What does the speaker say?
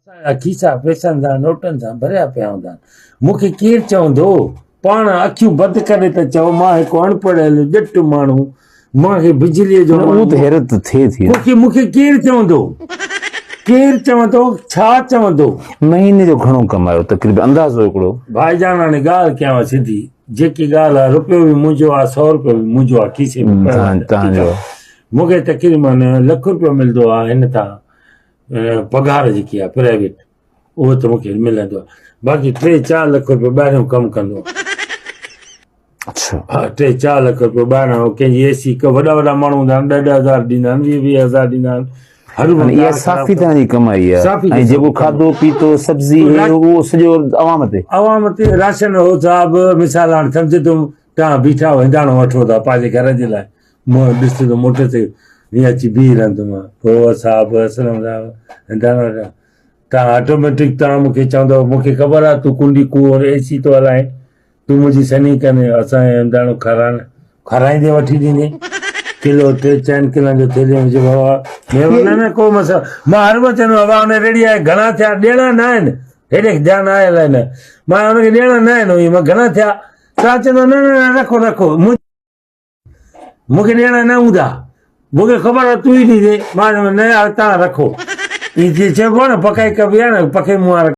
खीसा पैसनि सां नोटनि सां भरिया पिया हूंदा आहिनि। मूंखे केरु चवंदो पाण अखियूं बंदि करे त चओ मां हिकु अणपढ़ियल ॼट माण्हू मूंखे बिजलीअ जो उहो त हैरत थिए थी। मूंखे केरु चवंदो छा चवंदो। महीने जो घणो कमायो तकरीबन अंदाज़ो हिकिड़ो? भाईजान हाणे ॻाल्हि कयांव सिधी, जेकी ॻाल्हि आहे रुपयो बि मुंहिंजो आहे, 100 रुपयो बि मुंहिंजो आहे खीसे में तव्हांजो। मूंखे तकरीबन ₹1,00,000 मिलंदो आहे हिन तां पघार जेकी आहे प्राइवेट, उहो त मूंखे मिलंदो आहे। बाक़ी 3-4 लख रुपयो ॿाहिरियों कमु कंदो आहे। अच्छा। हा, 3-4 लख रुपयो ॿाहिरां कंहिंजी एसी वॾा वॾा माण्हू हूंदा आहिनि 10,000 ॾींदा आहिनि, 20,000 ॾींदा आहिनि। इहा साफ़ी तव्हांजी कमाई आहे ऐं जेको खाधो पीतो सब्जी उहो सॼो अवाम ते राशन हो साहब। मिसाल हाणे सम्झ तुम तव्हां बीठा हो हिंदाणो वठो था पंहिंजे घर जे लाइ, ॾिस त मोटर ते हीअं अची बीह रहंदो मां, पोइ साहब असलम साहब हिंदाणो वठा, तव्हां ऑटोमेटिक तव्हां मूंखे चवंदव मूंखे ख़बर आहे तूं कुंडी कूओ एसी थो हलाए, तूं मुंहिंजी सनी कने असांजे हिंदाणो खाराईंदे वठी ॾींदे किलो 3-4 किलनि जो थैले में चइबो आहे न को मसइलो। मां हर वक़्तु चवंदो आहियां हुन रेडी आहे घणा थिया ॾियणा न आहिनि, हेॾे ध्यानु आहे अलाए न, मां हुनखे ॾियणा न आहिनि, मां घणा थिया तव्हां चवंदो न रखो मूंखे ॾियणा न हूंदा, मूंखे ख़बर आहे तूं ई ॾींदे, मां न यार तव्हां रखो। ईअं चइबो आहे न पकाई कबी आहे न पके मुंहुं वारा